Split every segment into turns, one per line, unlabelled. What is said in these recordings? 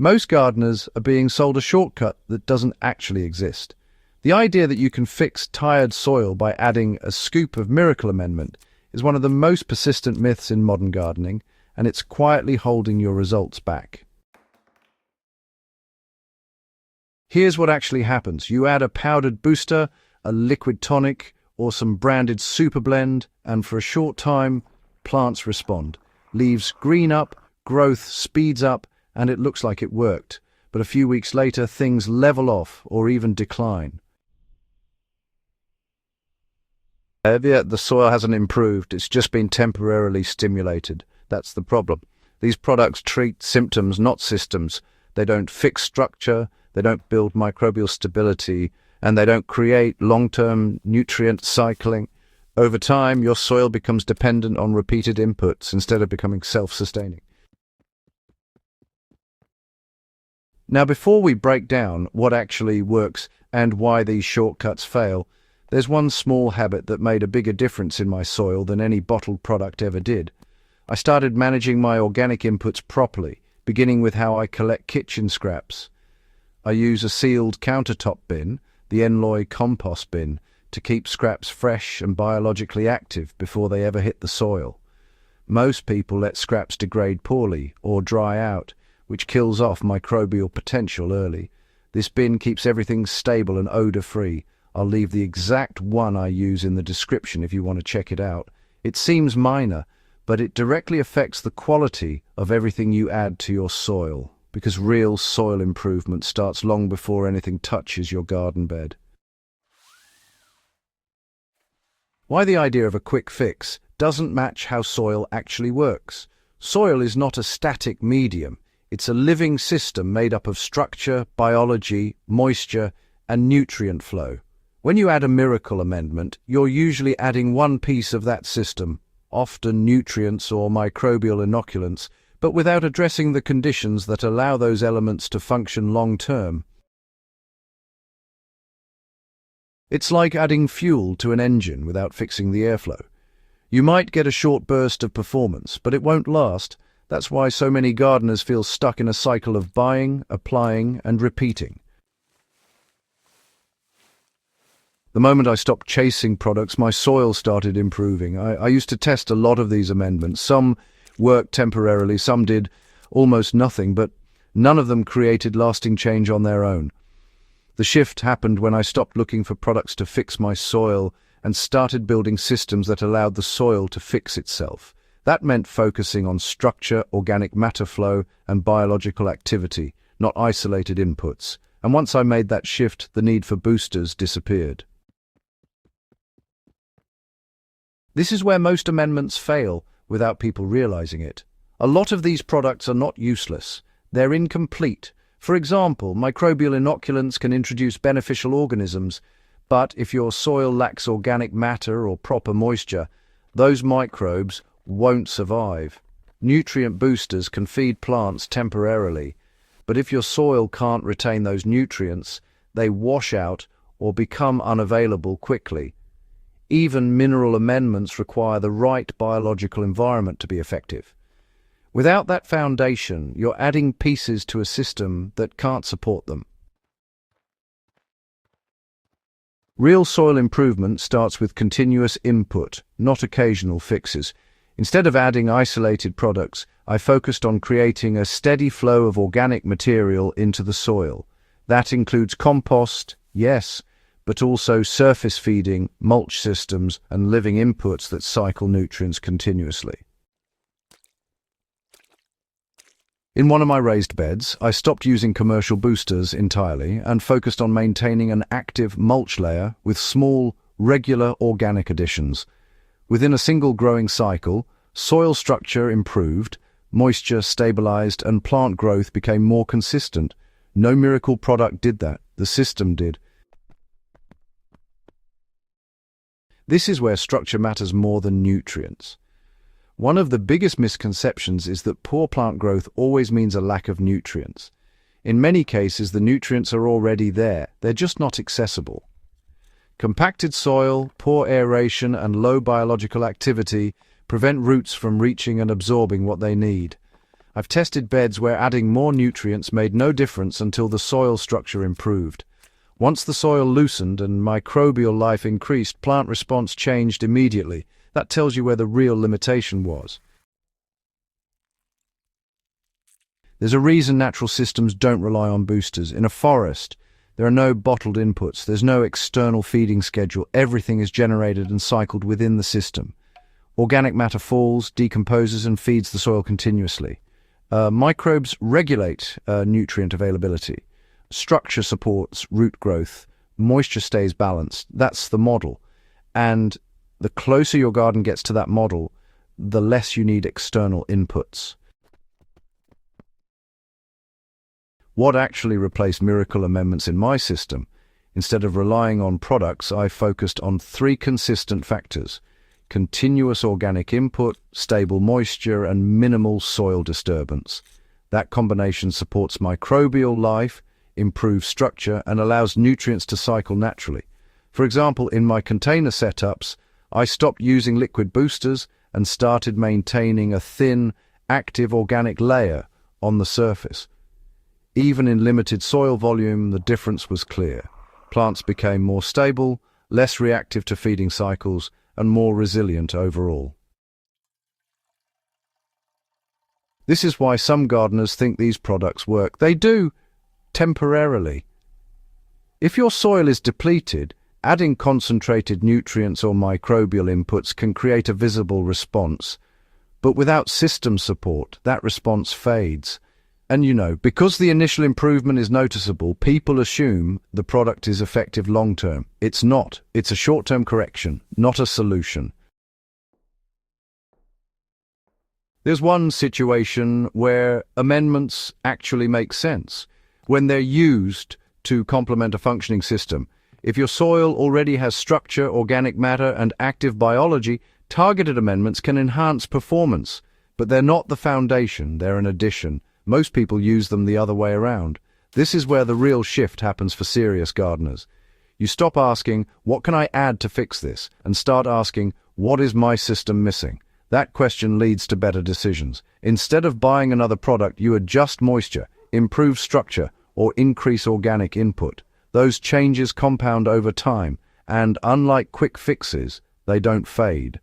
Most gardeners are being sold a shortcut that doesn't actually exist. The idea that you can fix tired soil by adding a scoop of miracle amendment is one of the most persistent myths in modern gardening, and it's quietly holding your results back. Here's what actually happens. You add a powdered booster, a liquid tonic, or some branded super blend, and for a short time, plants respond. Leaves green up, growth speeds up, and it looks like it worked. But a few weeks later, things level off or even decline. Yet the soil hasn't improved, it's just been temporarily stimulated. That's the problem. These products treat symptoms, not systems. They don't fix structure, they don't build microbial stability, and they don't create long-term nutrient cycling. Over time, your soil becomes dependent on repeated inputs instead of becoming self-sustaining. Now, before we break down what actually works and why these shortcuts fail, there's one small habit that made a bigger difference in my soil than any bottled product ever did. I started managing my organic inputs properly, beginning with how I collect kitchen scraps. I use a sealed countertop bin, the compost bin, to keep scraps fresh and biologically active before they ever hit the soil. Most people let scraps degrade poorly or dry out, which kills off microbial potential early. This bin keeps everything stable and odor-free. I'll leave the exact one I use in the description if you want to check it out. It seems minor, but it directly affects the quality of everything you add to your soil, because real soil improvement starts long before anything touches your garden bed. Why the idea of a quick fix doesn't match how soil actually works. Soil is not a static medium. It's a living system made up of structure, biology, moisture, and nutrient flow. When you add a miracle amendment, you're usually adding one piece of that system, often nutrients or microbial inoculants, but without addressing the conditions that allow those elements to function long-term. It's like adding fuel to an engine without fixing the airflow. You might get a short burst of performance, but it won't last. That's why so many gardeners feel stuck in a cycle of buying, applying, and repeating. The moment I stopped chasing products, my soil started improving. I used to test a lot of these amendments. Some worked temporarily, some did almost nothing, but none of them created lasting change on their own. The shift happened when I stopped looking for products to fix my soil and started building systems that allowed the soil to fix itself. That meant focusing on structure, organic matter flow, and biological activity, not isolated inputs. And once I made that shift, the need for boosters disappeared. This is where most amendments fail without people realizing it. A lot of these products are not useless. They're incomplete. For example, microbial inoculants can introduce beneficial organisms, but if your soil lacks organic matter or proper moisture, those microbes won't survive. Nutrient boosters can feed plants temporarily, but if your soil can't retain those nutrients, they wash out or become unavailable quickly. Even mineral amendments require the right biological environment to be effective. Without that foundation, you're adding pieces to a system that can't support them. Real soil improvement starts with continuous input, not occasional fixes. Instead of adding isolated products, I focused on creating a steady flow of organic material into the soil. That includes compost, yes, but also surface feeding, mulch systems, and living inputs that cycle nutrients continuously. In one of my raised beds, I stopped using commercial boosters entirely and focused on maintaining an active mulch layer with small, regular organic additions. Within a single growing cycle, soil structure improved, moisture stabilized, and plant growth became more consistent. No miracle product did that, the system did. This is where structure matters more than nutrients. One of the biggest misconceptions is that poor plant growth always means a lack of nutrients. In many cases, the nutrients are already there, they're just not accessible. Compacted soil, poor aeration, and low biological activity prevent roots from reaching and absorbing what they need. I've tested beds where adding more nutrients made no difference until the soil structure improved. Once the soil loosened and microbial life increased, plant response changed immediately. That tells you where the real limitation was. There's a reason natural systems don't rely on boosters. In a forest, there are no bottled inputs. There's no external feeding schedule. Everything is generated and cycled within the system. Organic matter falls, decomposes, and feeds the soil continuously. Microbes regulate nutrient availability. Structure supports root growth. Moisture stays balanced. That's the model. And the closer your garden gets to that model, the less you need external inputs. What actually replaced miracle amendments in my system? Instead of relying on products, I focused on 3 consistent factors: continuous organic input, stable moisture, and minimal soil disturbance. That combination supports microbial life, improves structure, and allows nutrients to cycle naturally. For example, in my container setups, I stopped using liquid boosters and started maintaining a thin, active organic layer on the surface. Even in limited soil volume, the difference was clear. Plants became more stable, less reactive to feeding cycles, and more resilient overall. This is why some gardeners think these products work. They do, temporarily. If your soil is depleted, adding concentrated nutrients or microbial inputs can create a visible response. But without system support, that response fades. And because the initial improvement is noticeable, people assume the product is effective long-term. It's not. It's a short-term correction, not a solution. There's one situation where amendments actually make sense, when they're used to complement a functioning system. If your soil already has structure, organic matter, and active biology, targeted amendments can enhance performance. But they're not the foundation, they're an addition. Most people use them the other way around. This is where the real shift happens for serious gardeners. You stop asking, what can I add to fix this? And start asking, what is my system missing? That question leads to better decisions. Instead of buying another product, you adjust moisture, improve structure, or increase organic input. Those changes compound over time, and unlike quick fixes, they don't fade.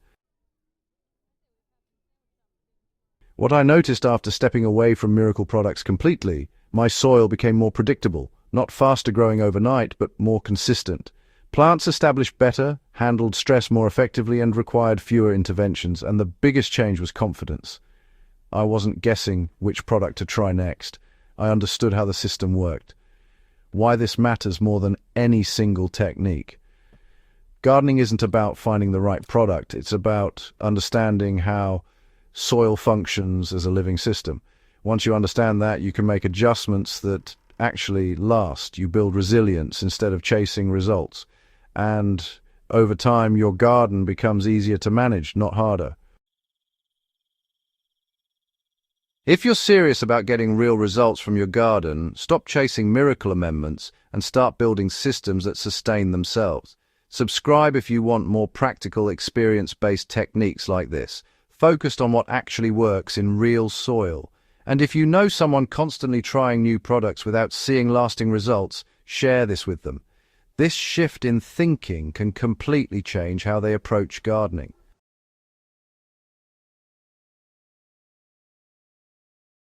What I noticed after stepping away from miracle products completely, my soil became more predictable, not faster growing overnight, but more consistent. Plants established better, handled stress more effectively, and required fewer interventions, and the biggest change was confidence. I wasn't guessing which product to try next. I understood how the system worked. Why this matters more than any single technique. Gardening isn't about finding the right product, it's about understanding how soil functions as a living system. Once you understand that, you can make adjustments that actually last. You build resilience instead of chasing results. And over time, your garden becomes easier to manage, not harder. If you're serious about getting real results from your garden, stop chasing miracle amendments and start building systems that sustain themselves. Subscribe if you want more practical, experience-based techniques like this, focused on what actually works in real soil. And if you know someone constantly trying new products without seeing lasting results, share this with them. This shift in thinking can completely change how they approach gardening.